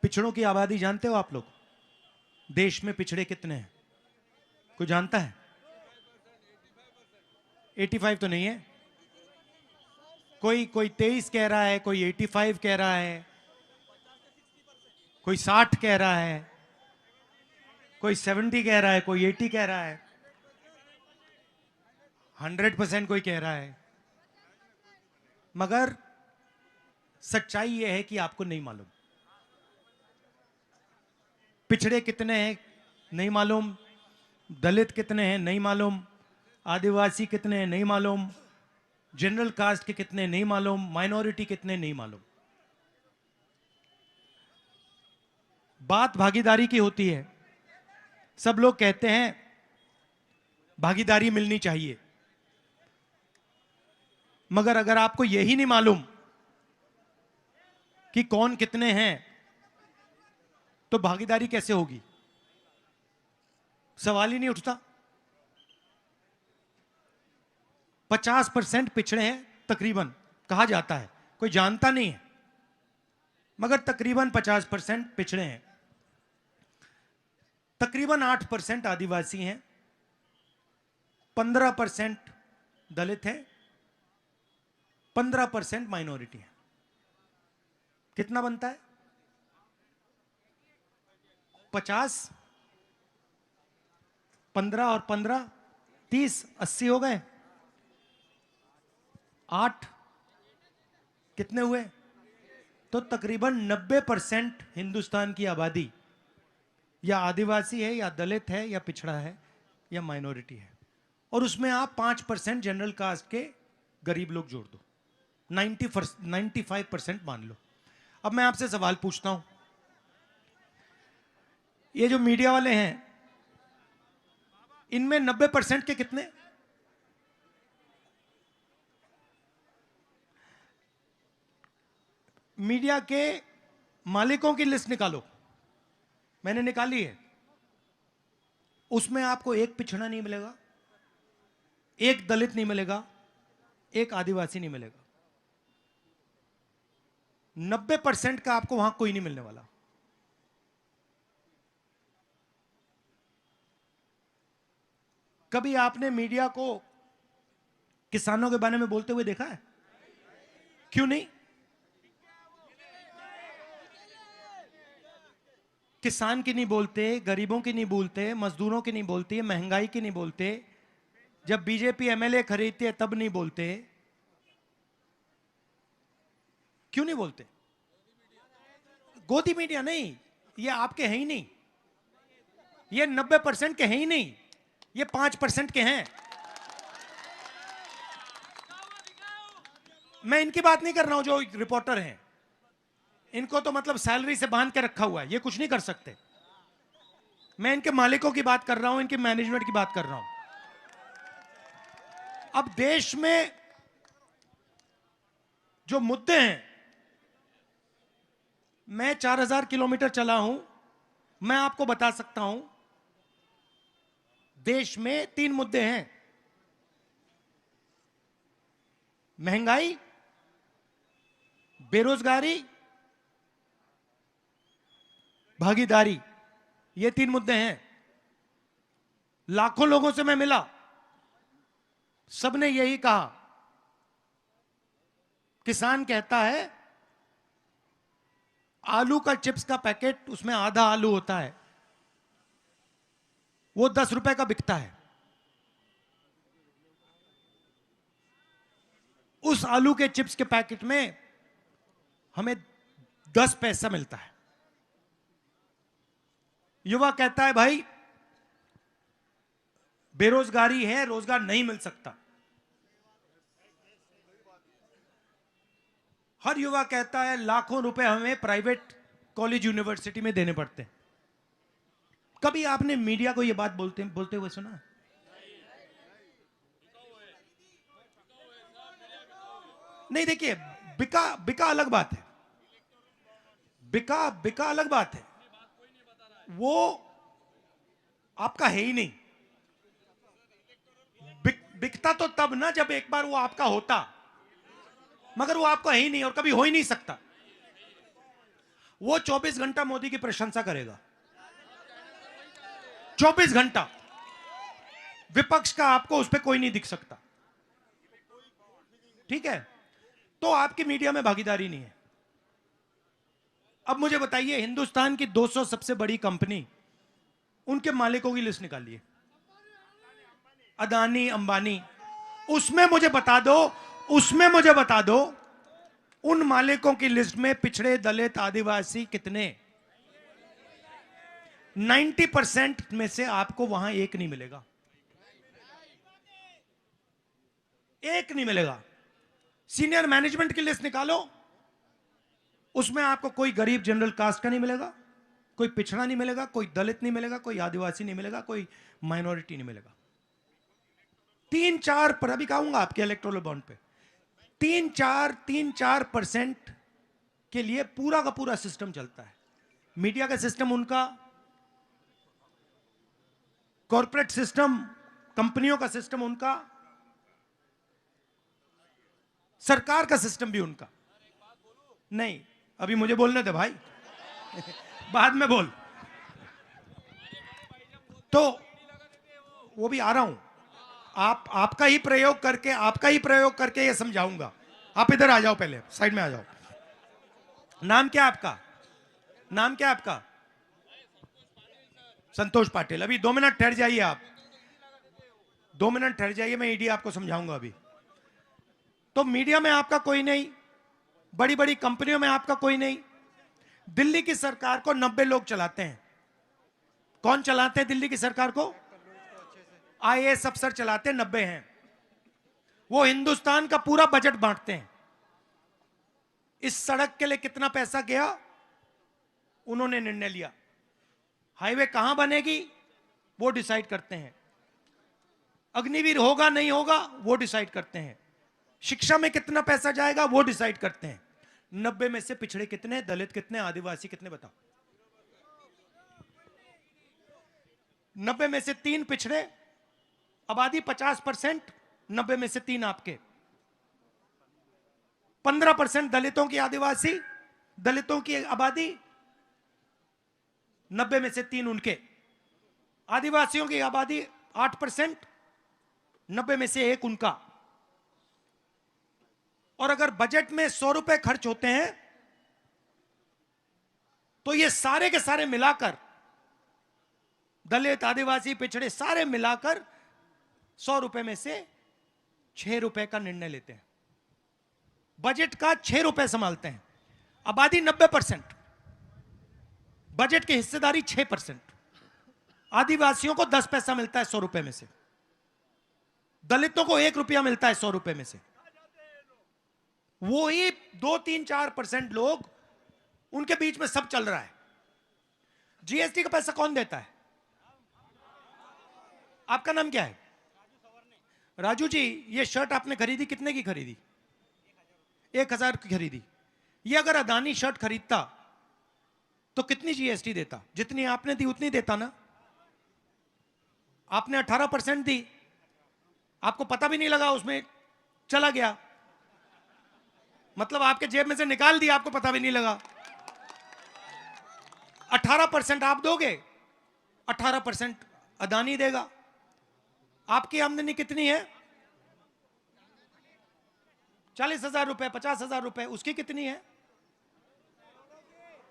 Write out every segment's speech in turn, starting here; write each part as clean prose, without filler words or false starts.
पिछड़ों की आबादी जानते हो आप लोग? देश में पिछड़े कितने हैं? कोई जानता है? 85 तो नहीं है। कोई कोई 23 कह रहा है, कोई 85 कह रहा है, कोई 60 कह रहा है, कोई 70 कह रहा है, कोई 80 कह रहा है, 100% कोई कह रहा है। मगर सच्चाई यह है कि आपको नहीं मालूम पिछड़े कितने हैं, नहीं मालूम दलित कितने हैं, नहीं मालूम आदिवासी कितने हैं, नहीं मालूम जनरल कास्ट के कितने, नहीं मालूम माइनॉरिटी कितने, नहीं मालूम। बात भागीदारी की होती है। सब लोग कहते हैं भागीदारी मिलनी चाहिए, मगर अगर आपको यही नहीं मालूम कि कौन कितने हैं तो भागीदारी कैसे होगी? सवाल ही नहीं उठता। 50% पिछड़े हैं तकरीबन, कहा जाता है, कोई जानता नहीं है, मगर तकरीबन 50% पिछड़े हैं। तकरीबन 8% आदिवासी हैं, 15% दलित हैं, 15% माइनॉरिटी है। कितना बनता है? 50, 15 और 15 30, 80 हो गए। 8 कितने हुए? तो तकरीबन 90% हिंदुस्तान की आबादी या आदिवासी है, या दलित है, या पिछड़ा है, या माइनॉरिटी है। और उसमें आप 5% जनरल कास्ट के गरीब लोग जोड़ दो, 95% मान लो। अब मैं आपसे सवाल पूछता हूं, ये जो मीडिया वाले हैं, इनमें 90% के कितने? मीडिया के मालिकों की लिस्ट निकालो, मैंने निकाली है। उसमें आपको एक पिछड़ा नहीं मिलेगा, एक दलित नहीं मिलेगा, एक आदिवासी नहीं मिलेगा। 90% का आपको वहां कोई नहीं मिलने वाला। कभी आपने मीडिया को किसानों के बारे में बोलते हुए देखा है? क्यों नहीं? किसान की नहीं बोलते, गरीबों की नहीं बोलते, मजदूरों की नहीं बोलते, महंगाई की नहीं बोलते, जब बीजेपी एमएलए खरीदती है तब नहीं बोलते। क्यों नहीं बोलते? गोदी मीडिया नहीं, ये आपके हैं ही नहीं, ये 90% के हैं ही नहीं, ये 5% के हैं। मैं इनकी बात नहीं कर रहा हूं जो रिपोर्टर हैं, इनको तो मतलब सैलरी से बांध के रखा हुआ है, ये कुछ नहीं कर सकते। मैं इनके मालिकों की बात कर रहा हूं, इनके मैनेजमेंट की बात कर रहा हूं। अब देश में जो मुद्दे हैं, मैं 4000 किलोमीटर चला हूं, मैं आपको बता सकता हूं देश में 3 मुद्दे हैं: महंगाई, बेरोजगारी, भागीदारी। ये 3 मुद्दे हैं। लाखों लोगों से मैं मिला, सबने यही कहा। किसान कहता है आलू का चिप्स का पैकेट, उसमें आधा आलू होता है, वो 10 रुपए का बिकता है। उस आलू के चिप्स के पैकेट में हमें 10 पैसा मिलता है। युवा कहता है भाई बेरोजगारी है, रोजगार नहीं मिल सकता। हर युवा कहता है लाखों रुपए हमें प्राइवेट कॉलेज यूनिवर्सिटी में देने पड़ते हैं। कभी आपने मीडिया को यह बात बोलते हुए सुना? नहीं। देखिए, बिका बिका अलग बात है, बिका बिका अलग बात है, वो आपका है ही नहीं। बिकता तो तब ना जब एक बार वो आपका होता, मगर वो आपका है ही नहीं और कभी हो ही नहीं सकता। वो 24 घंटा मोदी की प्रशंसा करेगा। 24 घंटा विपक्ष का आपको उस पर कोई नहीं दिख सकता। ठीक है, तो आपकी मीडिया में भागीदारी नहीं है। अब मुझे बताइए, हिंदुस्तान की 200 सबसे बड़ी कंपनी, उनके मालिकों की लिस्ट निकालिए, अदानी, अंबानी, उसमें मुझे बता दो उन मालिकों की लिस्ट में पिछड़े, दलित, आदिवासी कितने? 90% में से आपको वहां एक नहीं मिलेगा, एक नहीं मिलेगा। सीनियर मैनेजमेंट की लिस्ट निकालो, उसमें आपको कोई गरीब जनरल कास्ट का नहीं मिलेगा, कोई पिछड़ा नहीं मिलेगा, कोई दलित नहीं मिलेगा, कोई आदिवासी नहीं मिलेगा, कोई माइनॉरिटी नहीं मिलेगा। 3-4 पर अभी कहूंगा आपके इलेक्टोरल बॉन्ड पे 3-4% के लिए पूरा का पूरा सिस्टम चलता है। मीडिया का सिस्टम उनका, कॉर्पोरेट सिस्टम, कंपनियों का सिस्टम उनका, सरकार का सिस्टम भी उनका। नहीं, अभी मुझे बोलने दे भाई बाद में बोल। तो वो भी आ रहा हूं, आपका ही प्रयोग करके ये समझाऊंगा। आप इधर आ जाओ, पहले साइड में आ जाओ। नाम क्या आपका? नाम क्या आपका? संतोष पाटिल। अभी 2 मिनट ठहर जाइए, आप 2 मिनट ठहर जाइए, मैं ईडी आपको समझाऊंगा अभी। तो मीडिया में आपका कोई नहीं, बड़ी बड़ी कंपनियों में आपका कोई नहीं। दिल्ली की सरकार को 90 लोग चलाते हैं। कौन चलाते हैं दिल्ली की सरकार को? आईएएस अफसर चलाते हैं, 90 हैं। वो हिंदुस्तान का पूरा बजट बांटते हैं। इस सड़क के लिए कितना पैसा गया, उन्होंने निर्णय लिया। हाईवे कहां बनेगी, वो डिसाइड करते हैं। अग्निवीर होगा नहीं होगा, वो डिसाइड करते हैं। शिक्षा में कितना पैसा जाएगा, वो डिसाइड करते हैं। 90 में से पिछड़े कितने, दलित कितने, आदिवासी कितने, बताओ। 90 में से 3 पिछड़े, आबादी 50%, 90 में से 3 आपके। 15% दलितों की, आदिवासी दलितों की आबादी, 90 में से 3 उनके। आदिवासियों की आबादी 8%, 90 में से 1 उनका। और अगर बजट में 100 रुपए खर्च होते हैं तो ये सारे के सारे मिलाकर, दलित, आदिवासी, पिछड़े सारे मिलाकर 100 रुपए में से 6 रुपए का निर्णय लेते हैं। बजट का 6 रुपए संभालते हैं। आबादी 90%, बजट की हिस्सेदारी 6%। आदिवासियों को 10 पैसा मिलता है 100 रुपए में से, दलितों को 1 रुपया मिलता है 100 रुपए में से। वो ही 2-3-4% लोग, उनके बीच में सब चल रहा है। जीएसटी का पैसा कौन देता है? आपका नाम क्या है? राजू जी, ये शर्ट आपने खरीदी, कितने की खरीदी? 1000 की खरीदी। ये अगर अदानी शर्ट खरीदता तो कितनी जीएसटी देता? जितनी आपने दी उतनी देता ना। आपने 18% दी, आपको पता भी नहीं लगा, उसमें चला गया। मतलब आपके जेब में से निकाल दिया, आपको पता भी नहीं लगा। 18% आप दोगे, 18% अदानी देगा। आपकी आमदनी कितनी है? 40,000 रुपए, 50,000 रुपए। उसकी कितनी है?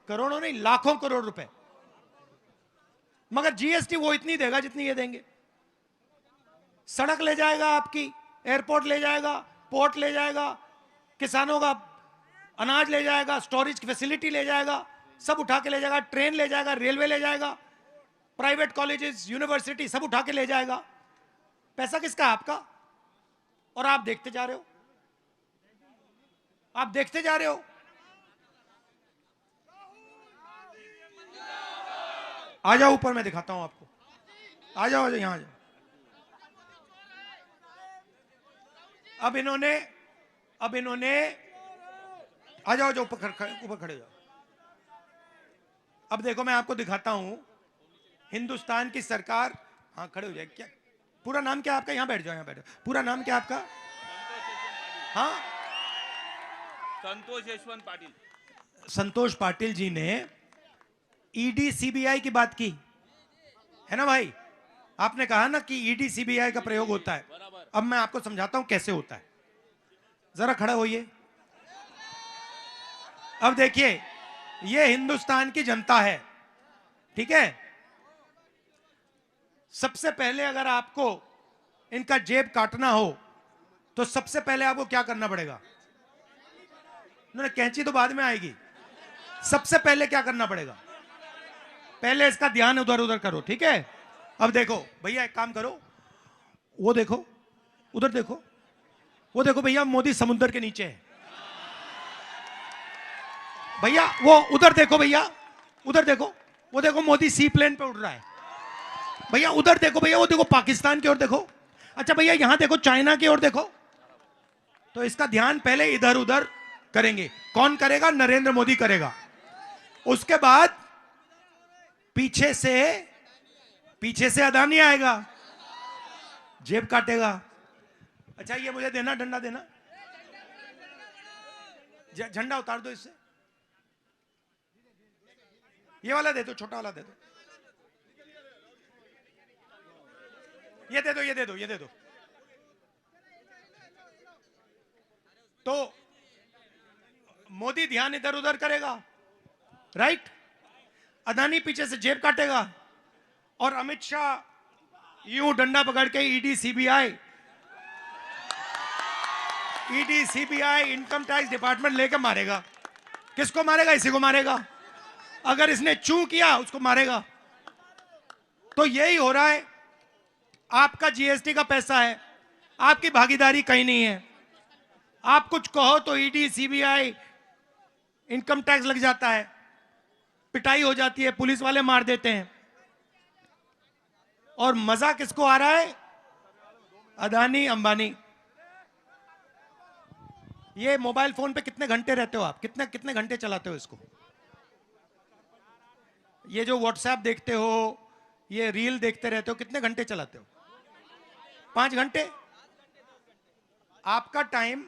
करोड़ों नहीं, लाखों करोड़ रुपए। मगर जीएसटी वो इतनी देगा जितनी ये देंगे। सड़क ले जाएगा आपकी, एयरपोर्ट ले जाएगा, पोर्ट ले जाएगा, किसानों का अनाज ले जाएगा, स्टोरेज की फैसिलिटी ले जाएगा, सब उठा के ले जाएगा। ट्रेन ले जाएगा, रेलवे ले जाएगा, प्राइवेट कॉलेजेस, यूनिवर्सिटी सब उठा के ले जाएगा। पैसा किसका? आपका। और आप देखते जा रहे हो, आप देखते जा रहे हो। आ जाओ ऊपर, मैं दिखाता हूं आपको। आ जाओ, यहां आ जाओ। अब इन्होंने आ जाओ, जो ऊपर खड़े जाओ। अब देखो, मैं आपको दिखाता हूं हिंदुस्तान की सरकार। हाँ, खड़े हो जाए। क्या पूरा नाम क्या आपका? यहां बैठ जाओ, यहां बैठ जाओ। पूरा नाम क्या आपका? हाँ, संतोष यशवंत पाटिल। संतोष पाटिल जी ने ईडी सीबीआई की बात की है ना भाई। आपने कहा ना कि ईडी सीबीआई का प्रयोग होता है। अब मैं आपको समझाता हूं कैसे होता है। जरा खड़ा होइए। अब देखिए, ये हिंदुस्तान की जनता है, ठीक है। सबसे पहले अगर आपको इनका जेब काटना हो तो सबसे पहले आपको क्या करना पड़ेगा? कैंची तो बाद में आएगी। सबसे पहले क्या करना पड़ेगा? पहले इसका ध्यान उधर उधर करो, ठीक है। अब देखो भैया, एक काम करो, वो देखो, उधर देखो, वो देखो भैया, मोदी समुद्र के नीचे है। भैया वो उधर देखो, भैया उधर देखो, वो देखो मोदी सी प्लेन पे उड़ रहा है। भैया उधर देखो, भैया वो देखो पाकिस्तान की ओर देखो। अच्छा भैया यहां देखो, चाइना की ओर देखो। तो इसका ध्यान पहले इधर उधर करेंगे। कौन करेगा? नरेंद्र मोदी करेगा। उसके बाद पीछे से अदानी आएगा, जेब काटेगा। अच्छा ये मुझे देना, डंडा देना, झंडा उतार दो इससे। ये वाला दे दो, छोटा वाला दे दो। ये दे दो, ये दे दो, ये दे दो। तो मोदी ध्यान इधर उधर करेगा, राइट। अदानी पीछे से जेब काटेगा और अमित शाह यूं डंडा पकड़ के ED CBI income tax department लेके मारेगा। किसको मारेगा? इसी को मारेगा। अगर इसने चू किया उसको मारेगा। तो यही हो रहा है। आपका जीएसटी का पैसा है, आपकी भागीदारी कहीं नहीं है। आप कुछ कहो तो ईडी सीबीआई इनकम टैक्स लग जाता है, पिटाई हो जाती है, पुलिस वाले मार देते हैं। और मजा किसको आ रहा है? अदानी अंबानी। ये मोबाइल फोन पे कितने घंटे रहते हो आप? कितने कितने घंटे चलाते हो इसको? ये जो व्हाट्सएप देखते हो, ये रील देखते रहते हो, कितने घंटे चलाते हो? 5 घंटे। आपका टाइम,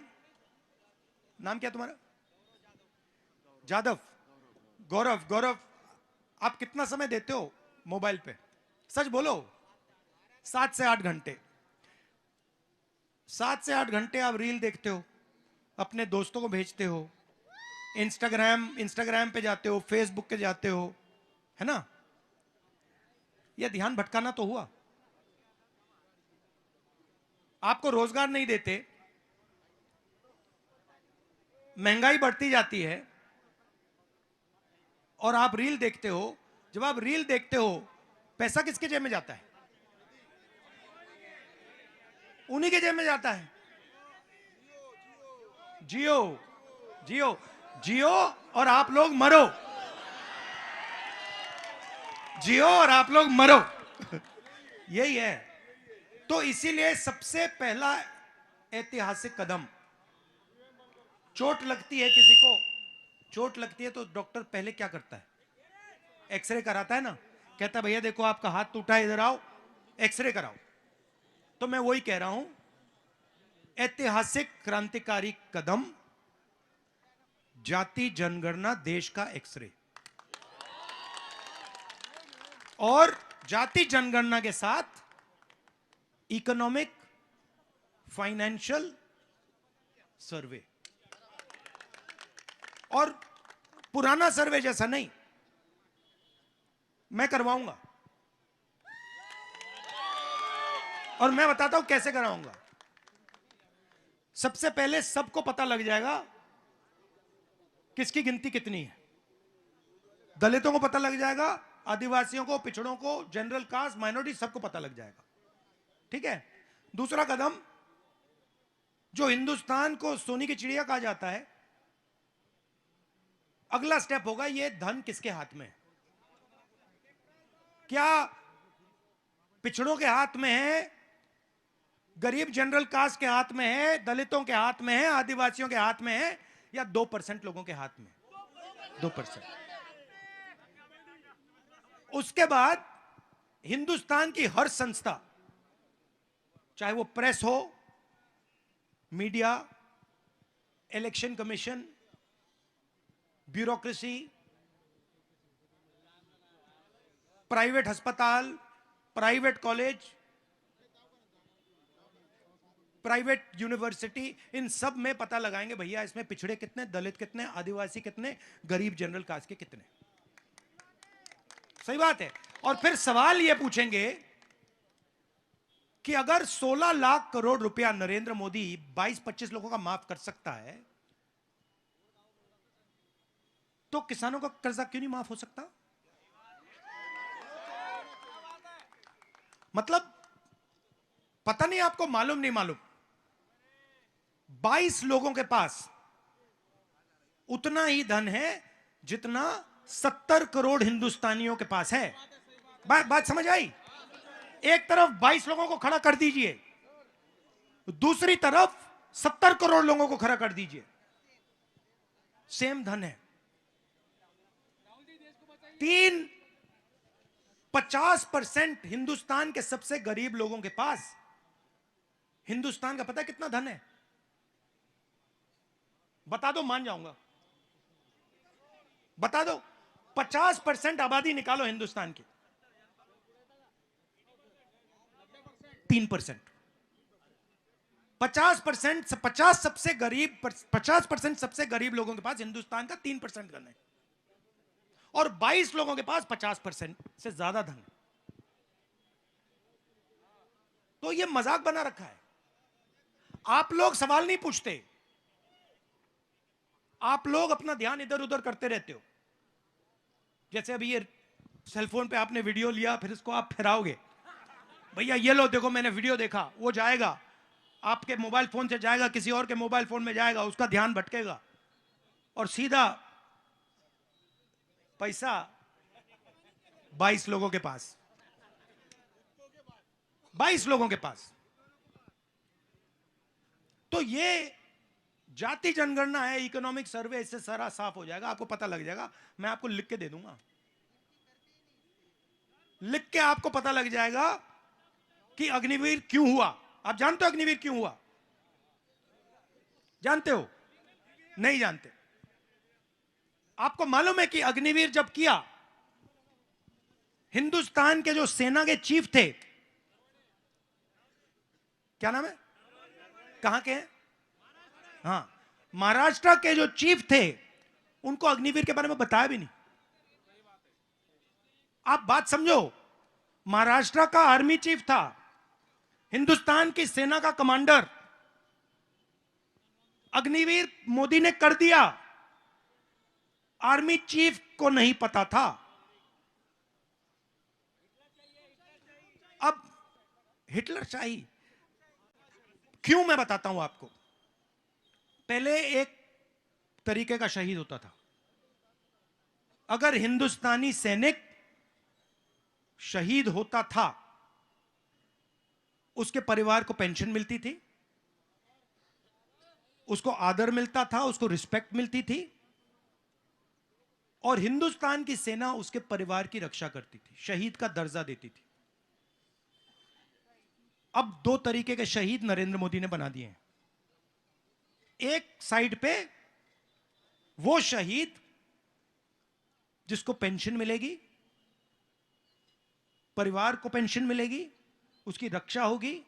नाम क्या तुम्हारा? जादव, गौरव। गौरव, आप कितना समय देते हो मोबाइल पे? सच बोलो। 7 से 8 घंटे। 7 से 8 घंटे आप रील देखते हो, अपने दोस्तों को भेजते हो, इंस्टाग्राम पे जाते हो, फेसबुक पे जाते हो, है ना। यह ध्यान भटकाना तो हुआ। आपको रोजगार नहीं देते, महंगाई बढ़ती जाती है और आप रील देखते हो। जब आप रील देखते हो, पैसा किसके जेब में जाता है? उन्हीं के जेब में जाता है। जियो, जियो, जियो और आप लोग मरो। जियो और आप लोग मरो। यही है। तो इसीलिए सबसे पहला ऐतिहासिक कदम, चोट लगती है किसी को, चोट लगती है तो डॉक्टर पहले क्या करता है? एक्सरे कराता है ना। कहता है भैया देखो आपका हाथ टूटा है, इधर आओ एक्सरे कराओ। तो मैं वही कह रहा हूं, ऐतिहासिक क्रांतिकारी कदम, जाति जनगणना देश का एक्सरे। और जाति जनगणना के साथ इकोनॉमिक फाइनेंशियल सर्वे। और पुराना सर्वे जैसा नहीं, मैं करवाऊंगा। और मैं बताता हूं कैसे कराऊंगा। सबसे पहले सबको पता लग जाएगा किसकी गिनती कितनी है। दलितों को पता लग जाएगा, आदिवासियों को, पिछड़ों को, जनरल कास्ट, माइनॉरिटी, सबको पता लग जाएगा। ठीक है। दूसरा कदम, जो हिंदुस्तान को सोने की चिड़िया कहा जाता है, अगला स्टेप होगा ये धन किसके हाथ में है? क्या पिछड़ों के हाथ में है, गरीब जनरल कास्ट के हाथ में है, दलितों के हाथ में है, आदिवासियों के हाथ में है, या 2% लोगों के हाथ में? 2%। उसके बाद हिंदुस्तान की हर संस्था, चाहे वो प्रेस हो, media, election commission, bureaucracy, private अस्पताल, प्राइवेट कॉलेज, प्राइवेट यूनिवर्सिटी, इन सब में पता लगाएंगे भैया इसमें पिछड़े कितने, दलित कितने, आदिवासी कितने, गरीब जनरल कास्ट के कितने। सही बात है। और फिर सवाल यह पूछेंगे कि अगर 16 लाख करोड़ रुपया नरेंद्र मोदी 22-25 लोगों का माफ कर सकता है, तो किसानों का कर्जा क्यों नहीं माफ हो सकता? मतलब पता नहीं, आपको मालूम नहीं मालूम, 22 लोगों के पास उतना ही धन है जितना 70 करोड़ हिंदुस्तानियों के पास है। बात समझ आई? एक तरफ 22 लोगों को खड़ा कर दीजिए, दूसरी तरफ 70 करोड़ लोगों को खड़ा कर दीजिए, सेम धन है। 50% हिंदुस्तान के सबसे गरीब लोगों के पास हिंदुस्तान का पता है कितना धन है? बता दो, मान जाऊंगा। बता दो, 50% आबादी निकालो हिंदुस्तान की, 3%। 50% सबसे गरीब लोगों के पास हिंदुस्तान का 3% धन है, और 22 लोगों के पास 50% से ज्यादा धन है। तो यह मजाक बना रखा है। आप लोग सवाल नहीं पूछते, आप लोग अपना ध्यान इधर उधर करते रहते हो। जैसे अभी ये सेलफोन पे आपने वीडियो लिया, फिर इसको आप फिराओगे, भैया ये लो देखो मैंने वीडियो देखा, वो जाएगा आपके मोबाइल फोन से, जाएगा किसी और के मोबाइल फोन में जाएगा, उसका ध्यान भटकेगा और सीधा पैसा 22 लोगों के पास, 22 लोगों के पास। तो ये जाति जनगणना है, इकोनॉमिक सर्वे, इससे सारा साफ हो जाएगा, आपको पता लग जाएगा। मैं आपको लिख के दे दूंगा, लिख के आपको पता लग जाएगा कि अग्निवीर क्यों हुआ। आप जानते हो अग्निवीर क्यों हुआ? जानते हो? नहीं जानते। आपको मालूम है कि अग्निवीर जब किया, हिंदुस्तान के जो सेना के चीफ थे, क्या नाम है, कहां के हैं? हाँ, महाराष्ट्र के जो चीफ थे, उनको अग्निवीर के बारे में बताया भी नहीं। आप बात समझो, महाराष्ट्र का आर्मी चीफ था, हिंदुस्तान की सेना का कमांडर, अग्निवीर मोदी ने कर दिया, आर्मी चीफ को नहीं पता था। अब हिटलर चाहिए क्यों, मैं बताता हूं आपको। पहले एक तरीके का शहीद होता था। अगर हिंदुस्तानी सैनिक शहीद होता था, उसके परिवार को पेंशन मिलती थी, उसको आदर मिलता था, उसको रिस्पेक्ट मिलती थी, और हिंदुस्तान की सेना उसके परिवार की रक्षा करती थी, शहीद का दर्जा देती थी। अब दो तरीके के शहीद नरेंद्र मोदी ने बना दिए हैं। एक साइड पे वो शहीद जिसको पेंशन मिलेगी, परिवार को पेंशन मिलेगी, उसकी रक्षा होगी,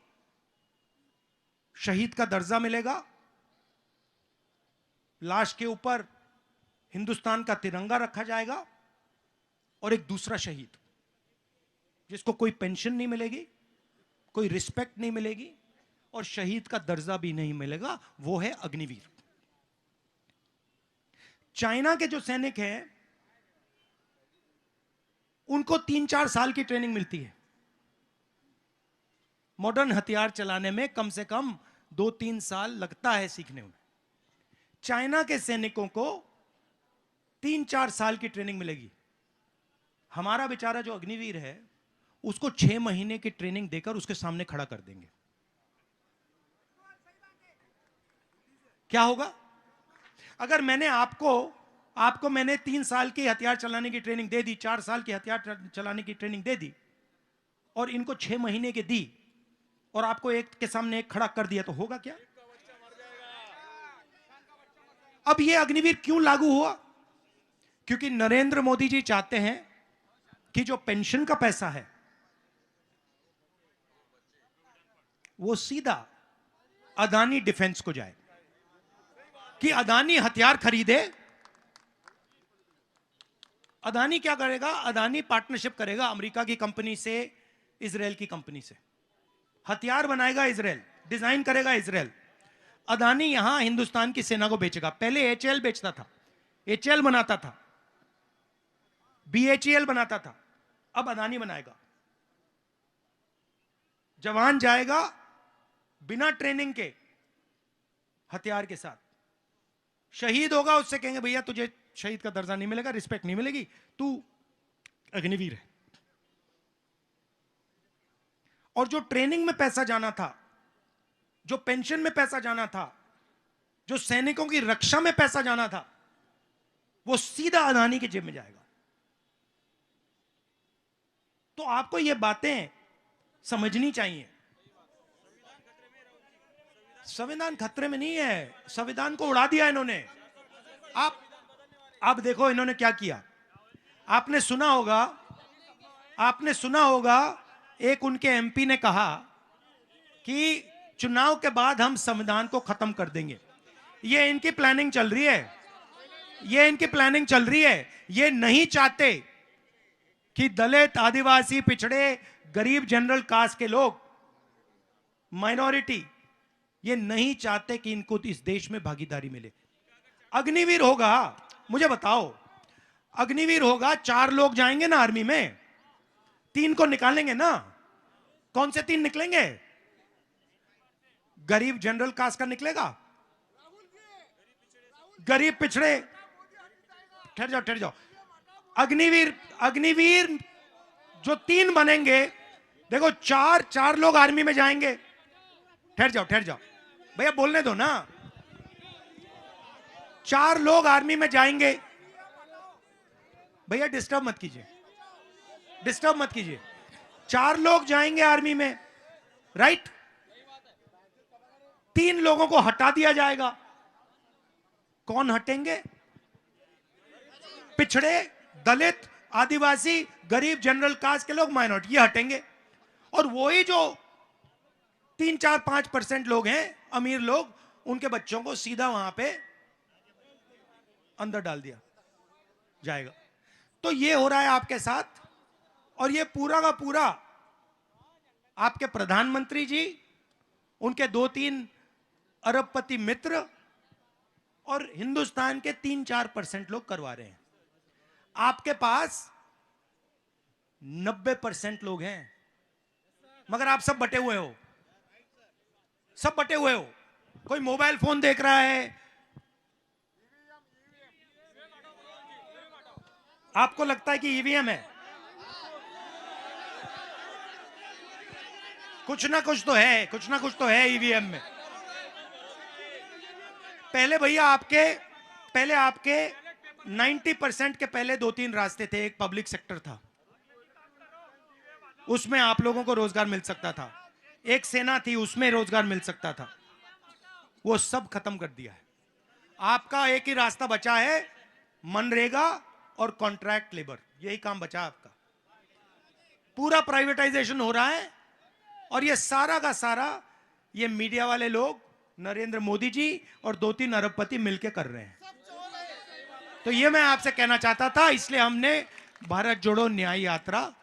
शहीद का दर्जा मिलेगा, लाश के ऊपर हिंदुस्तान का तिरंगा रखा जाएगा, और एक दूसरा शहीद जिसको कोई पेंशन नहीं मिलेगी, कोई रिस्पेक्ट नहीं मिलेगी, और शहीद का दर्जा भी नहीं मिलेगा, वो है अग्निवीर। चाइना के जो सैनिक हैं, उनको 3-4 साल की ट्रेनिंग मिलती है। मॉडर्न हथियार चलाने में कम से कम 2-3 साल लगता है सीखने में। चाइना के सैनिकों को 3-4 साल की ट्रेनिंग मिलेगी। हमारा बेचारा जो अग्निवीर है, उसको 6 महीने की ट्रेनिंग देकर उसके सामने खड़ा कर देंगे। क्या होगा? अगर मैंने आपको मैंने 3 साल की हथियार चलाने की ट्रेनिंग दे दी, 4 साल की हथियार चलाने की ट्रेनिंग दे दी, और इनको 6 महीने की दी, और आपको एक के सामने एक खड़ा कर दिया, तो होगा क्या? अब ये अग्निवीर क्यों लागू हुआ? क्योंकि नरेंद्र मोदी जी चाहते हैं कि जो पेंशन का पैसा है वो सीधा अदानी डिफेंस को जाए, कि अदानी हथियार खरीदे। अदानी क्या करेगा? अदानी पार्टनरशिप करेगा अमेरिका की कंपनी से, इजराइल की कंपनी से, हथियार बनाएगा इजराइल, डिजाइन करेगा इजराइल। अदानी यहां हिंदुस्तान की सेना को बेचेगा। पहले एचएल बेचता था, एचएल बनाता था, बीएचईएल बनाता था, अब अदानी बनाएगा। जवान जाएगा बिना ट्रेनिंग के हथियार के साथ, शहीद होगा, उससे कहेंगे भैया तुझे शहीद का दर्जा नहीं मिलेगा, रिस्पेक्ट नहीं मिलेगी, तू अग्निवीर है। और जो ट्रेनिंग में पैसा जाना था, जो पेंशन में पैसा जाना था, जो सैनिकों की रक्षा में पैसा जाना था, वो सीधा अदानी की जेब में जाएगा। तो आपको ये बातें समझनी चाहिए। संविधान खतरे में नहीं है, संविधान को उड़ा दिया इन्होंने। आप देखो इन्होंने क्या किया। आपने सुना होगा एक उनके एमपी ने कहा कि चुनाव के बाद हम संविधान को खत्म कर देंगे। ये इनकी प्लानिंग चल रही है, ये नहीं चाहते कि दलित, आदिवासी, पिछड़े, गरीब, जनरल कास्ट के लोग, माइनॉरिटी, ये नहीं चाहते कि इनको इस देश में भागीदारी मिले। अग्निवीर होगा, मुझे बताओ, अग्निवीर होगा, 4 लोग जाएंगे ना आर्मी में, 3 को निकालेंगे ना। कौन से 3 निकलेंगे? गरीब जनरल कास्ट का निकलेगा, गरीब पिछड़े। ठहर जाओ। अग्निवीर जो 3 बनेंगे, देखो 4 लोग आर्मी में जाएंगे। ठहर जाओ भैया, बोलने दो ना। 4 लोग आर्मी में जाएंगे। भैया डिस्टर्ब मत कीजिए। 4 लोग जाएंगे आर्मी में, राइट? 3 लोगों को हटा दिया जाएगा। कौन हटेंगे? पिछड़े, दलित, आदिवासी, गरीब, जनरल कास्ट के लोग, माइनॉरिटी, ये हटेंगे। और वही जो 3, 4, 5% लोग हैं, अमीर लोग, उनके बच्चों को सीधा वहां पे अंदर डाल दिया जाएगा। तो ये हो रहा है आपके साथ। और ये पूरा का पूरा आपके प्रधानमंत्री जी, उनके 2-3 अरबपति मित्र और हिंदुस्तान के 3-4% लोग करवा रहे हैं। आपके पास 90% लोग हैं, मगर आप सब बटे हुए हो। कोई मोबाइल फोन देख रहा है, आपको लगता है कि ईवीएम है। कुछ ना कुछ तो है ईवीएम में। पहले भैया आपके 90% के पहले 2-3 रास्ते थे। एक पब्लिक सेक्टर था, उसमें आप लोगों को रोजगार मिल सकता था। एक सेना थी, उसमें रोजगार मिल सकता था। वो सब खत्म कर दिया है। आपका एक ही रास्ता बचा है, मनरेगा और कॉन्ट्रैक्ट लेबर। यही काम बचा आपका। पूरा प्राइवेटाइजेशन हो रहा है, और ये सारा का सारा ये मीडिया वाले लोग, नरेंद्र मोदी जी और 2-3 अरबपति मिलकर कर रहे हैं। तो ये मैं आपसे कहना चाहता था, इसलिए हमने भारत जोड़ो न्याय यात्रा,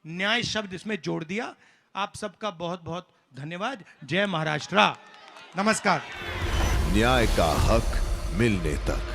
न्याय शब्द इसमें जोड़ दिया। आप सबका बहुत बहुत धन्यवाद। जय महाराष्ट्र, नमस्कार। न्याय का हक मिलने तक।